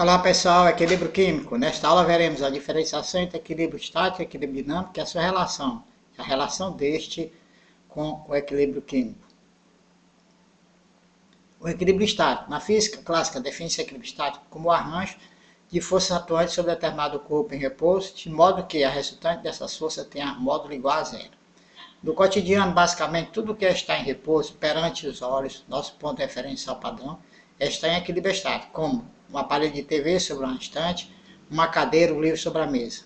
Olá pessoal, equilíbrio químico. Nesta aula veremos a diferenciação entre equilíbrio estático e equilíbrio dinâmico e a sua relação, a relação deste com o equilíbrio químico. O equilíbrio estático. Na física clássica, define-se equilíbrio estático como o arranjo de forças atuantes sobre determinado corpo em repouso, de modo que a resultante dessas forças tenha módulo igual a zero. No cotidiano, basicamente, tudo que está em repouso perante os olhos, nosso ponto referencial padrão, está em equilíbrio estático, como um aparelho de TV sobre uma estante, uma cadeira, um livro sobre a mesa.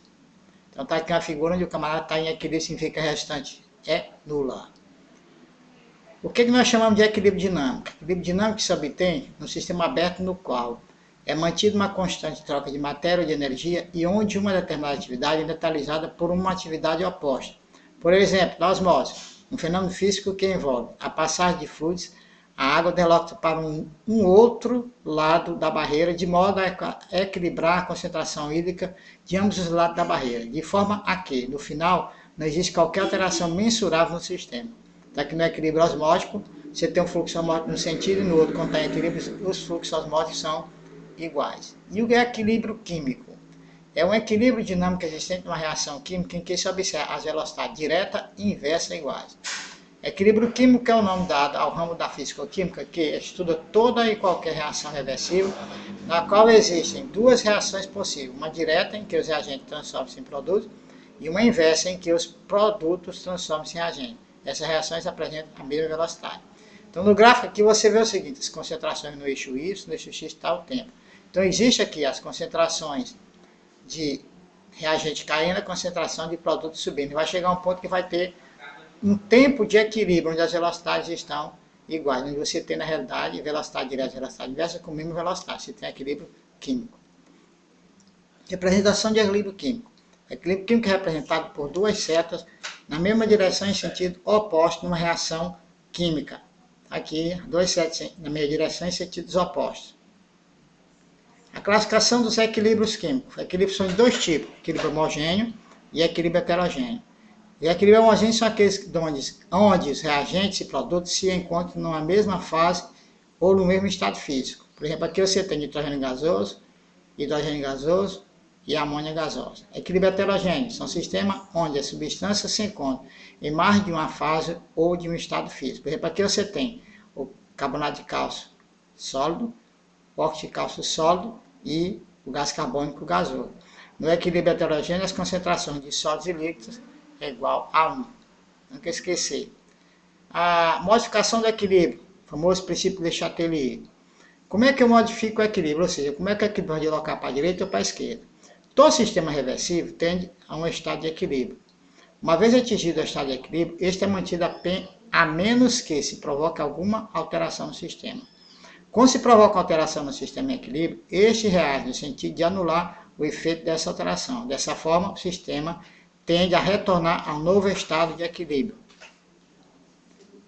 Então está aqui uma figura onde o camarada está em equilíbrio, significa que a restante é nula. O que nós chamamos de equilíbrio dinâmico? Equilíbrio dinâmico se obtém num sistema aberto no qual é mantida uma constante troca de matéria ou de energia e onde uma determinada atividade é neutralizada por uma atividade oposta. Por exemplo, na osmose, um fenômeno físico que envolve a passagem de fluidos, a água desloca para um outro lado da barreira, de modo a equilibrar a concentração hídrica de ambos os lados da barreira, de forma a que, no final, não existe qualquer alteração mensurável no sistema. Então, aqui no equilíbrio osmótico, você tem um fluxo osmótico num sentido e no outro, quando está em equilíbrio, os fluxos osmóticos são iguais. E o equilíbrio químico? É um equilíbrio dinâmico existente numa reação química em que se observa as velocidades direta e inversa iguais. Equilíbrio químico é o nome dado ao ramo da físico-química que estuda toda e qualquer reação reversível, na qual existem duas reações possíveis, uma direta em que os reagentes transformam-se em produtos e uma inversa em que os produtos transformam-se em reagentes. Essas reações apresentam a mesma velocidade. Então no gráfico aqui você vê o seguinte, as concentrações no eixo Y, no eixo X está o tempo. Então existe aqui as concentrações de reagente caindo, a concentração de produto subindo. Vai chegar um ponto que vai ter um tempo de equilíbrio, onde as velocidades estão iguais, onde você tem na realidade velocidade direta e velocidade inversa com a mesma velocidade, você tem equilíbrio químico. Representação de equilíbrio químico. O equilíbrio químico é representado por duas setas na mesma direção em sentido oposto numa reação química. Aqui, duas setas na mesma direção em sentidos opostos. A classificação dos equilíbrios químicos. Equilíbrios são de dois tipos, equilíbrio homogêneo e equilíbrio heterogêneo. E equilíbrio homogêneo são aqueles onde os reagentes e produtos se encontram numa mesma fase ou no mesmo estado físico. Por exemplo, aqui você tem nitrogênio gasoso, hidrogênio gasoso e amônia gasosa. Equilíbrio heterogêneo são sistemas onde as substâncias se encontram em mais de uma fase ou de um estado físico. Por exemplo, aqui você tem o carbonato de cálcio sólido, o óxido de cálcio sólido e o gás carbônico gasoso. No equilíbrio heterogêneo, as concentrações de sólidos e líquidos é igual a 1. Nunca esquecer. A modificação do equilíbrio, o famoso princípio de Chatelier. Como é que eu modifico o equilíbrio? Ou seja, como é que o equilíbrio vai deslocar para a direita ou para a esquerda? Todo sistema reversível tende a um estado de equilíbrio. Uma vez atingido o estado de equilíbrio, este é mantido a menos que se provoque alguma alteração no sistema. Quando se provoca alteração no sistema em equilíbrio, este reage no sentido de anular o efeito dessa alteração. Dessa forma, o sistema tende a retornar a um novo estado de equilíbrio.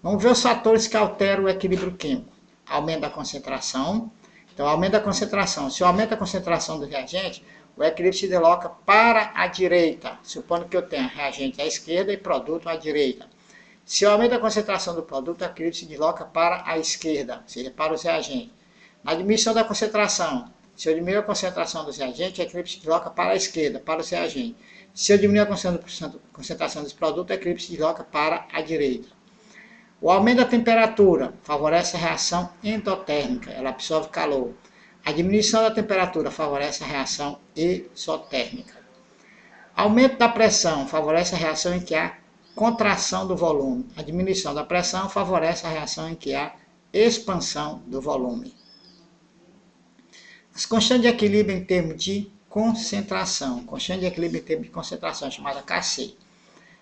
Vamos ver os fatores que alteram o equilíbrio químico. Aumento da concentração. Então, aumento da concentração. Se eu aumento a concentração do reagente, o equilíbrio se desloca para a direita, supondo que eu tenha reagente à esquerda e produto à direita. Se eu aumento a concentração do produto, o equilíbrio se desloca para a esquerda, ou seja, para os reagentes. Na diminuição da concentração, se eu diminuir a concentração dos reagentes, o equilíbrio se desloca para a esquerda, para os reagentes. Se eu diminuir a concentração dos produtos, o equilíbrio se desloca para a direita. O aumento da temperatura favorece a reação endotérmica, ela absorve calor. A diminuição da temperatura favorece a reação exotérmica. Aumento da pressão favorece a reação em que há contração do volume. A diminuição da pressão favorece a reação em que há expansão do volume. As constantes de equilíbrio em termos de concentração. Constante de equilíbrio em termos de concentração, chamada Kc.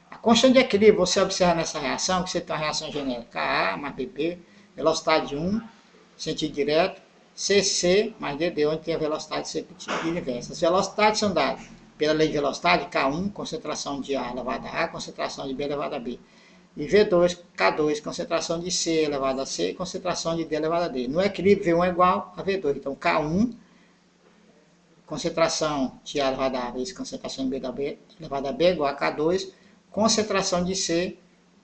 A constante de equilíbrio, você observa nessa reação, que você tem uma reação genérica Ka mais Bb, velocidade 1, sentido direto, Cc mais Dd, onde tem a velocidade sentido inverso. As velocidades são dadas pela lei de velocidade, K1, concentração de A elevado a A, concentração de B elevado a B. E V2, K2, concentração de C elevado a C, concentração de D elevado a D. No equilíbrio, V1 é igual a V2. Então, K1, concentração de A elevado a A vezes concentração de B elevado a B, igual a K2, concentração de C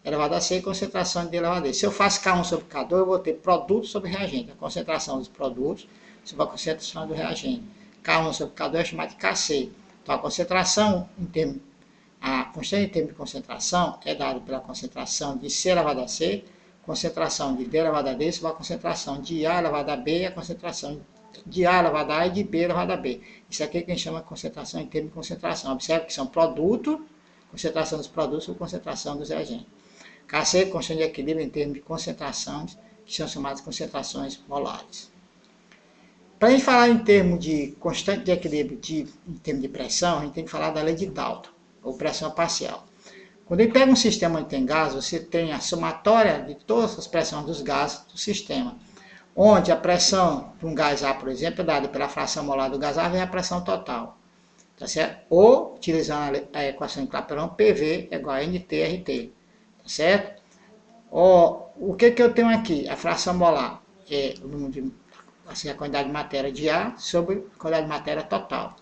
elevado a C e concentração de D elevado a D. Se eu faço K1 sobre K2, eu vou ter produto sobre reagente. A concentração dos produtos sobre a concentração do reagente. K1 sobre K2 é chamada de Kc. Então, a concentração a constante em termos de concentração é dada pela concentração de C elevado a C, concentração de D elevado a D sobre a concentração de A elevado a B e a concentração de A elevado a A e de B elevado a B. Isso aqui é que a gente chama de concentração em termos de concentração. Observe que são produtos, concentração dos produtos ou concentração dos reagentes. Kc, constante de equilíbrio em termos de concentrações, que são chamadas de concentrações molares. Para a gente falar em termos de constante de equilíbrio em termos de pressão, a gente tem que falar da lei de Dalton, ou pressão parcial. Quando a gente pega um sistema onde tem gás, você tem a somatória de todas as pressões dos gases do sistema, onde a pressão de um gás A, por exemplo, é dada pela fração molar do gás A, vem a pressão total. Tá certo? Ou, utilizando a equação de Clapeyron, PV é igual a NT/RT. Tá certo? O que eu tenho aqui? A fração molar é o número de, assim, a quantidade de matéria de A sobre a quantidade de matéria total.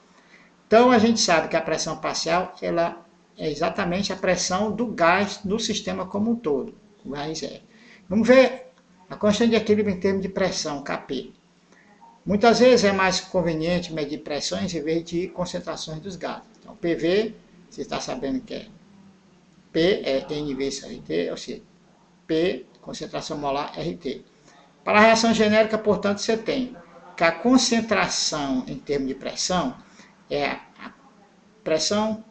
Então, a gente sabe que a pressão parcial ela é exatamente a pressão do gás no sistema como um todo. O gás é. Vamos ver a constante de equilíbrio em termos de pressão, Kp. Muitas vezes é mais conveniente medir pressões em vez de concentrações dos gases. Então, PV, você está sabendo que é P é N vezes RT, ou seja, P, concentração molar, RT. Para a reação genérica, portanto, você tem que a concentração em termos de pressão é a pressão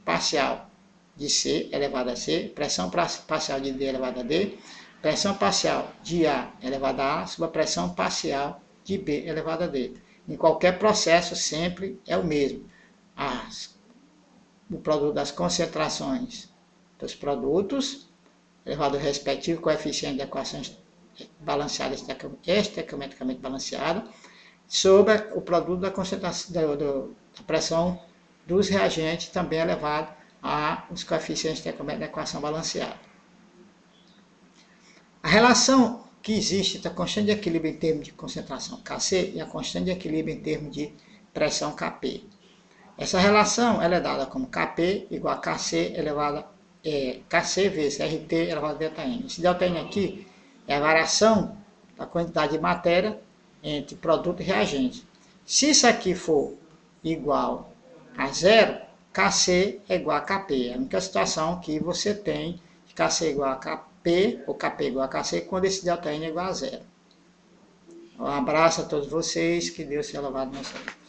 parcial de C elevado a C, pressão parcial de D elevado a D, pressão parcial de A elevado a A sobre a pressão parcial de B elevado a D. Em qualquer processo sempre é o mesmo. O produto das concentrações dos produtos, elevado ao respectivo coeficiente de equações balanceadas, estequiometricamente balanceada, sobre o produto da concentração da pressão dos reagentes, também elevado aos coeficientes estequiométricos da equação balanceada. A relação que existe entre a constante de equilíbrio em termos de concentração Kc e a constante de equilíbrio em termos de pressão Kp. Essa relação ela é dada como Kp igual a Kc elevado a Kc vezes RT elevado a ΔN. Esse ΔN aqui é a variação da quantidade de matéria entre produto e reagente. Se isso aqui for igual a zero, Kc é igual a Kp. É a única situação que você tem de Kc igual a Kp ou Kp igual a Kc quando esse ΔN é igual a zero. Um abraço a todos vocês, que Deus seja louvado na nossa vida.